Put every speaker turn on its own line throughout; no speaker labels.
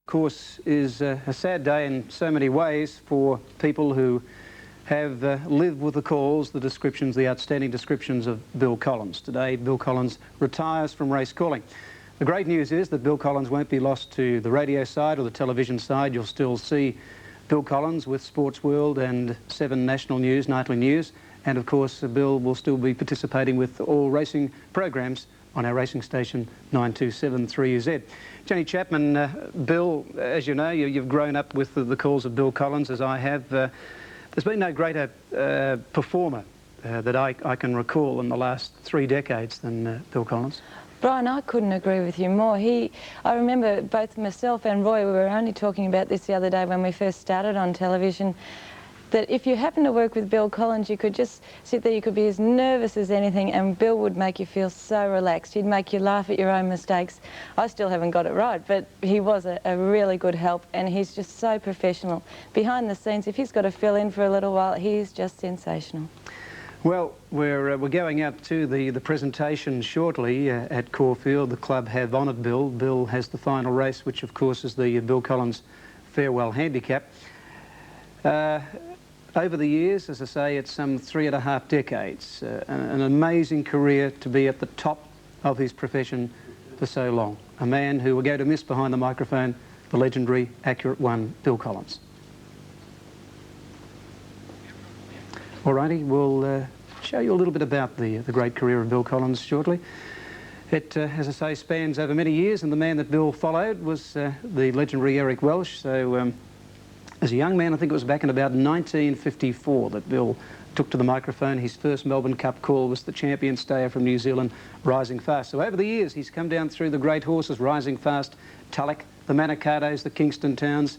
course, is a sad day in so many ways for people who have lived with the calls, the descriptions, the outstanding descriptions of Bill Collins. Today, Bill Collins retires from race calling. The great news is that Bill Collins won't be lost to the radio side or the television side. You'll still see Bill Collins with Sports World and 7 National News, Nightly News, and of course Bill will still be participating with all racing programs on our racing station 927-3UZ. Jenny Chapman, Bill, as you know, you've grown up with the calls of Bill Collins, as I have. There's been no greater performer that I can recall in the last 3 decades than Bill Collins.
Brian, I couldn't agree with you more. I remember both myself and Roy, we were only talking about this the other day when we first started on television, that if you happen to work with Bill Collins, you could just sit there, you could be as nervous as anything, and Bill would make you feel so relaxed. He'd make you laugh at your own mistakes. I still haven't got it right, but he was a really good help, and he's just so professional. Behind the scenes, if he's got to fill in for a little while, he's just sensational.
Well, we're going out to the presentation shortly at Caulfield. The club have honoured Bill. Bill has the final race, which of course is the Bill Collins Farewell Handicap. Over the years, as I say, it's some 3.5 decades. An amazing career to be at the top of his profession for so long. A man who we're going to miss behind the microphone, the legendary Accurate One, Bill Collins. Alrighty, we'll show you a little bit about the great career of Bill Collins shortly. It, as I say, spans over many years, and the man that Bill followed was the legendary Eric Welsh. So, as a young man, I think it was back in about 1954 that Bill took to the microphone. His first Melbourne Cup call was the champion stayer from New Zealand, Rising Fast. So over the years, he's come down through the great horses, Rising Fast, Tulloch, the Manicados, the Kingston Towns,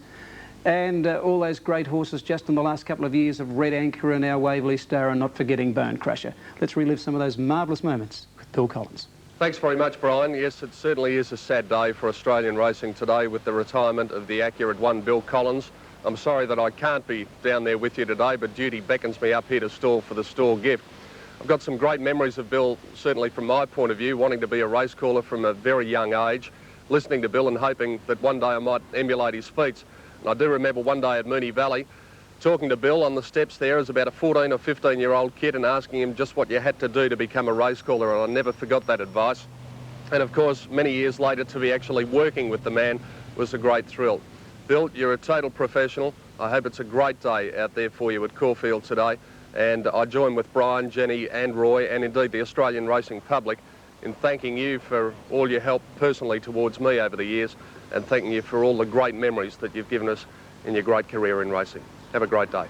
and all those great horses just in the last couple of years of Red Anchor and our Waverley Star, and not forgetting Bone Crusher. Let's relive some of those marvellous moments with Bill Collins.
Thanks very much, Brian. Yes, it certainly is a sad day for Australian racing today with the retirement of the Accurate One, Bill Collins. I'm sorry that I can't be down there with you today, but duty beckons me up here to stall for the stall gift. I've got some great memories of Bill, certainly from my point of view, wanting to be a race caller from a very young age, listening to Bill and hoping that one day I might emulate his feats. And I do remember one day at Moonee Valley, talking to Bill on the steps there as about a 14 or 15-year-old kid and asking him just what you had to do to become a race caller, and I never forgot that advice. And of course, many years later, to be actually working with the man was a great thrill. Bill, you're a total professional. I hope it's a great day out there for you at Caulfield today. And I join with Brian, Jenny and Roy, and indeed the Australian racing public, in thanking you for all your help personally towards me over the years, and thanking you for all the great memories that you've given us in your great career in racing. Have a great day.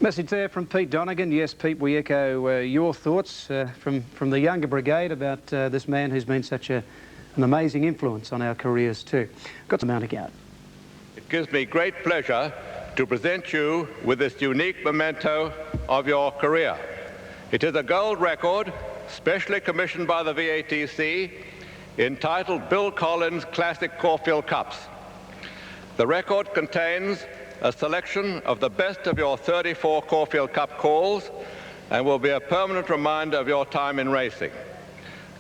Message there from Pete Donegan. Yes, Pete, we echo your thoughts from the younger brigade about this man who's been such an amazing influence on our careers too. Got some mounting out.
It gives me great pleasure to present you with this unique memento of your career. It is a gold record, specially commissioned by the VATC, entitled Bill Collins Classic Caulfield Cups. The record contains a selection of the best of your 34 Caulfield Cup calls and will be a permanent reminder of your time in racing.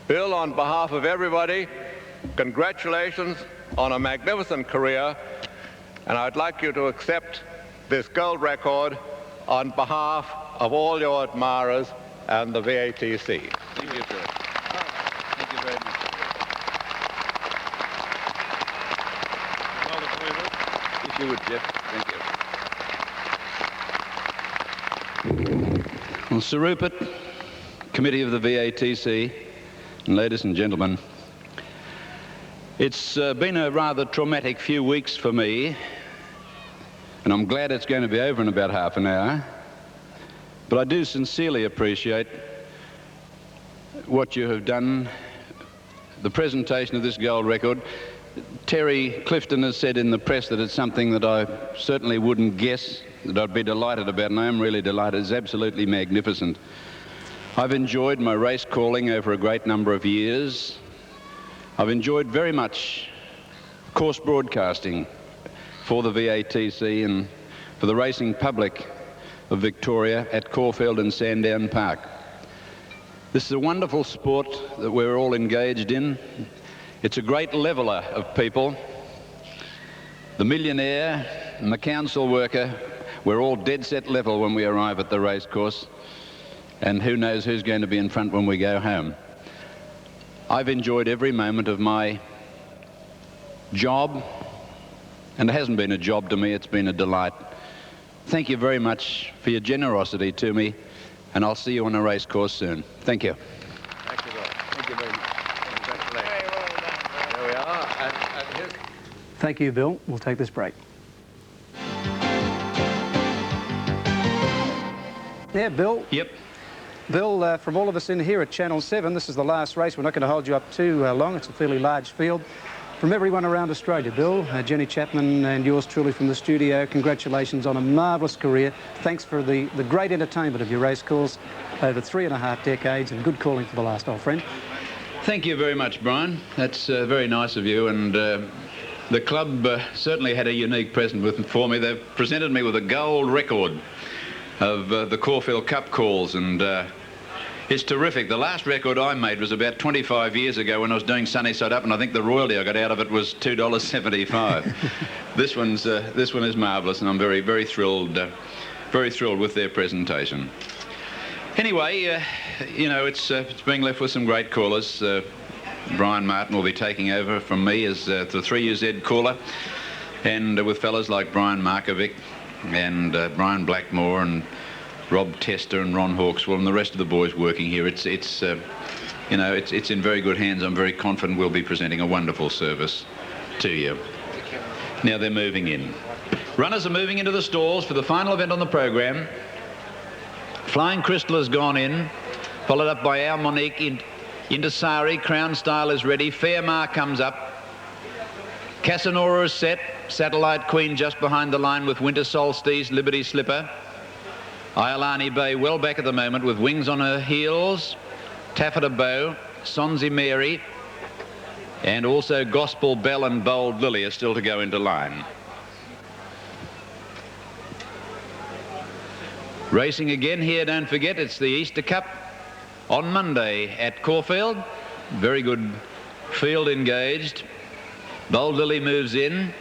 Bill, on behalf of everybody, congratulations on a magnificent career, and I'd like you to accept this gold record on behalf of all your admirers and the VATC.
Thank you, sir. Thank you very much. If you would, Jeff. Thank you. Well, Sir Rupert, Committee of the VATC, and ladies and gentlemen, it's been a rather traumatic few weeks for me, and I'm glad it's going to be over in about half an hour. But I do sincerely appreciate what you have done, the presentation of this gold record. Terry Clifton has said in the press that it's something that I certainly wouldn't guess, that I'd be delighted about, and I am really delighted. It's absolutely magnificent. I've enjoyed my race calling over a great number of years. I've enjoyed very much course broadcasting for the VATC and for the racing public of Victoria at Caulfield and Sandown Park. This is a wonderful sport that we're all engaged in. It's a great leveller of people. the millionaire and the council worker, we're all dead set level when we arrive at the racecourse, and who knows who's going to be in front when we go home. I've enjoyed every moment of my job, and it hasn't been a job to me, it's been a delight. Thank you very much for your generosity to me, and I'll see you on a racecourse soon. Thank you.
Thank you, Bill. Thank you very much. Congratulations. There we are. And here's...
Thank you, Bill. We'll take this break. Yeah, Bill.
Yep.
Bill, from all of us in here at Channel 7, this is the last race. We're not going to hold you up too long. It's a fairly large field. From everyone around Australia, Bill, Jenny Chapman and yours truly from the studio, congratulations on a marvellous career. Thanks for the great entertainment of your race course over 3.5 decades, and good calling for the last, old friend.
Thank you very much, Brian. That's very nice of you, and the club certainly had a unique present for me. They've presented me with a gold record of the Caulfield Cup calls, and it's terrific. The last record I made was about 25 years ago when I was doing Sunny Side Up, and I think the royalty I got out of it was $2.75. This one is marvellous, and I'm very, very thrilled with their presentation. Anyway, you know, it's being left with some great callers. Brian Martin will be taking over from me as the 3UZ caller, and with fellas like Brian Markovic and Brian Blackmore and Rob Tester and Ron Hawkswell and the rest of the boys working here. It's in very good hands. I'm very confident we'll be presenting a wonderful service to you. Now they're moving in. Runners are moving into the stalls for the final event on the program. Flying Crystal has gone in, followed up by Our Monique into Sari. Crown Style is ready. Fairmar comes up. Casanora is set. Satellite Queen just behind the line with Winter Solstice, Liberty Slipper. Iolani Bay well back at the moment with Wings on her heels. Taffeta Bow, Sonzi Mary, and also Gospel Bell and Bold Lily are still to go into line. Racing again here, don't forget, it's the Easter Cup on Monday at Caulfield. Very good field engaged. Bold Lily moves in.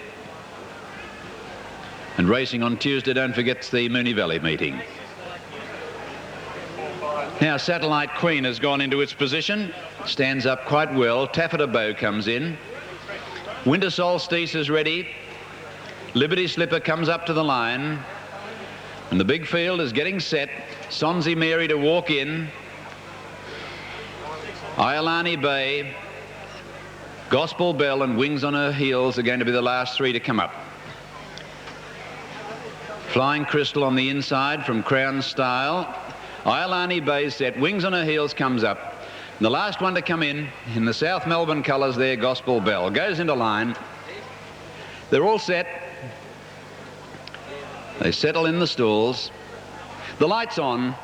And racing on Tuesday, don't forget the Moonee Valley meeting. Now Satellite Queen has gone into its position, stands up quite well. Taffeta Bow comes in. Winter Solstice is ready. Liberty Slipper comes up to the line. And the big field is getting set. Sonzi Mary to walk in. Iolani Bay, Gospel Bell and Wings on her heels are going to be the last three to come up. Flying Crystal on the inside from Crown Style. Iolani Bay set. Wings on her heels comes up. And the last one to come in the South Melbourne colours there, Gospel Bell. Goes into line. They're all set. They settle in the stalls. The light's on.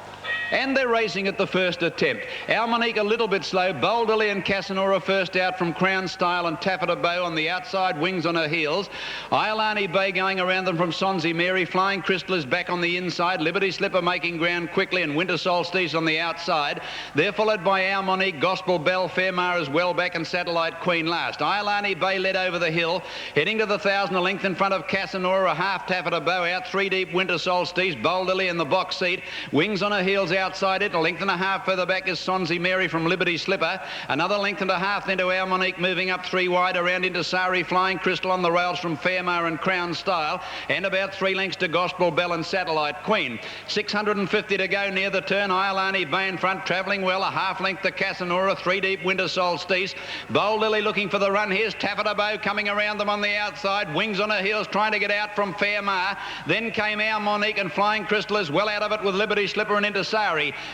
And they're racing at the first attempt. Our Monique a little bit slow. Bold Lily and Casanora first out from Crown Style and Taffeta Bow on the outside, Wings on her heels. Iolani Bay going around them from Sonzi Mary. Flying Crystal is back on the inside. Liberty Slipper making ground quickly, and Winter Solstice on the outside. They're followed by Our Monique, Gospel Bell, Fairmar is well back, and Satellite Queen last. Iolani Bay led over the hill, heading to the 1,000 a length in front of Casanora, a half Taffeta Bow out, 3 deep Winter Solstice. Bold Lily in the box seat. Wings on her heels outside it. A length and a half further back is Sonzi Mary from Liberty Slipper. Another length and a half then to Our Monique, moving up 3 wide around into Sari. Flying Crystal on the rails from Fairmar and Crown Style, and about 3 lengths to Gospel Bell and Satellite Queen. 650 to go near the turn. Iolani Bay in front, travelling well. A half length to Casanora, 3 deep Winter Solstice. Bold Lily looking for the run. Here's Taffeta Bow coming around them on the outside. Wings on her heels trying to get out from Fairmar. Then came Our Monique, and Flying Crystal is well out of it with Liberty Slipper and into Sari.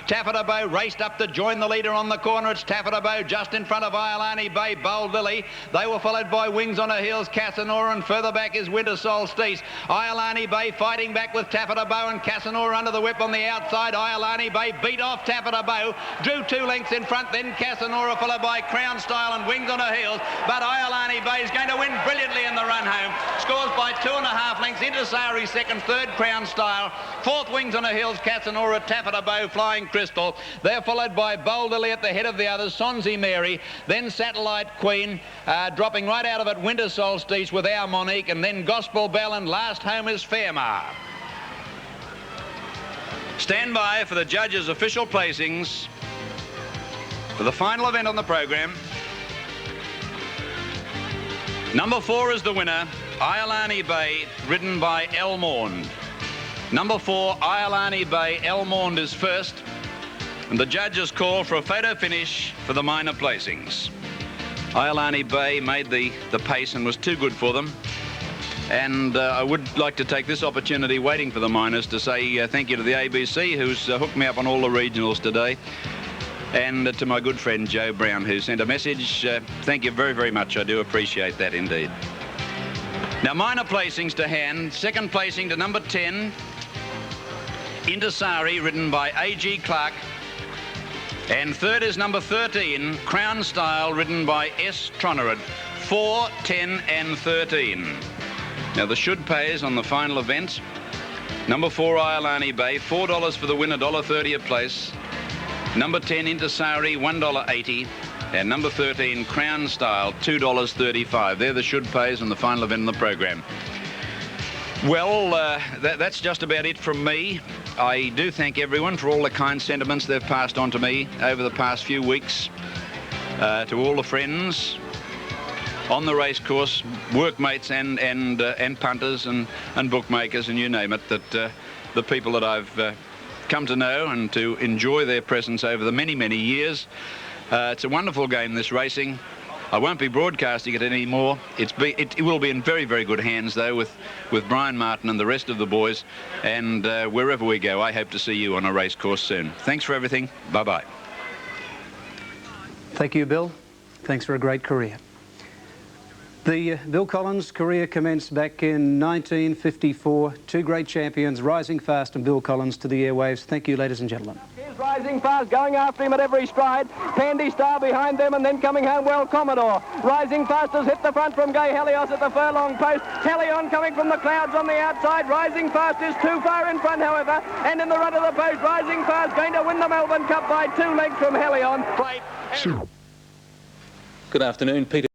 Taffeta Bow raced up to join the leader on the corner. It's Taffeta Bow just in front of Iolani Bay, Bold Lily. They were followed by Wings on her heels, Casanora, and further back is Winter Solstice. Iolani Bay fighting back with Taffeta Bow and Casanora under the whip on the outside. Iolani Bay beat off Taffeta Bow, drew 2 lengths in front, then Casanora followed by Crown Style and Wings on her heels. But Iolani Bay is going to win brilliantly in the run home. Scores by 2.5 lengths into Sari second, third Crown Style, fourth Wings on her heels, Casanora, Taffeta Bow, Low Flying Crystal. They're followed by Bold Lily at the head of the others, Sonsie Mary, then Satellite Queen, dropping right out of it Winter Solstice with Our Monique, and then Gospel Bell, and last home is Fairmar. Stand by for the judges' official placings for the final event on the program. Number 4 is the winner, Iolani Bay, ridden by Elmond. Number 4, Iolani Bay, Elmond is first, and the judges call for a photo finish for the minor placings. Iolani Bay made the pace and was too good for them. And I would like to take this opportunity, waiting for the minors, to say thank you to the ABC, who's hooked me up on all the regionals today, and to my good friend Joe Brown, who sent a message. Thank you very, very much. I do appreciate that indeed. Now, minor placings to hand. Second placing to number 10, Intisari, ridden by A.G. Clark. And third is number 13, Crown Style, ridden by S. Tronerud. 4, 10 and 13. Now, the should pays on the final event. Number 4, Iolani Bay, $4 for the winner, $1.30 a place. Number 10, Intisari, $1.80. And number 13, Crown Style, $2.35. They're the should pays on the final event of the program. Well, that's just about it from me. I do thank everyone for all the kind sentiments they've passed on to me over the past few weeks. To all the friends on the race course, workmates and punters and bookmakers and you name it, that the people that I've come to know and to enjoy their presence over the many, many years. It's a wonderful game, this racing. I won't be broadcasting it anymore. It will be in very, very good hands, though, with Brian Martin and the rest of the boys. And wherever we go, I hope to see you on a race course soon. Thanks for everything. Bye-bye.
Thank you, Bill. Thanks for a great career. The Bill Collins career commenced back in 1954. Two great champions, Rising Fast and Bill Collins, to the airwaves. Thank you, ladies and gentlemen.
Here's Rising Fast, going after him at every stride. Pandy Star behind them, and then coming home well Commodore. Rising Fast has hit the front from Gay Helios at the furlong post. Helion coming from the clouds on the outside. Rising Fast is too far in front, however, and in the run of the post, Rising Fast going to win the Melbourne Cup by 2 legs from Helion.
Good afternoon, Peter.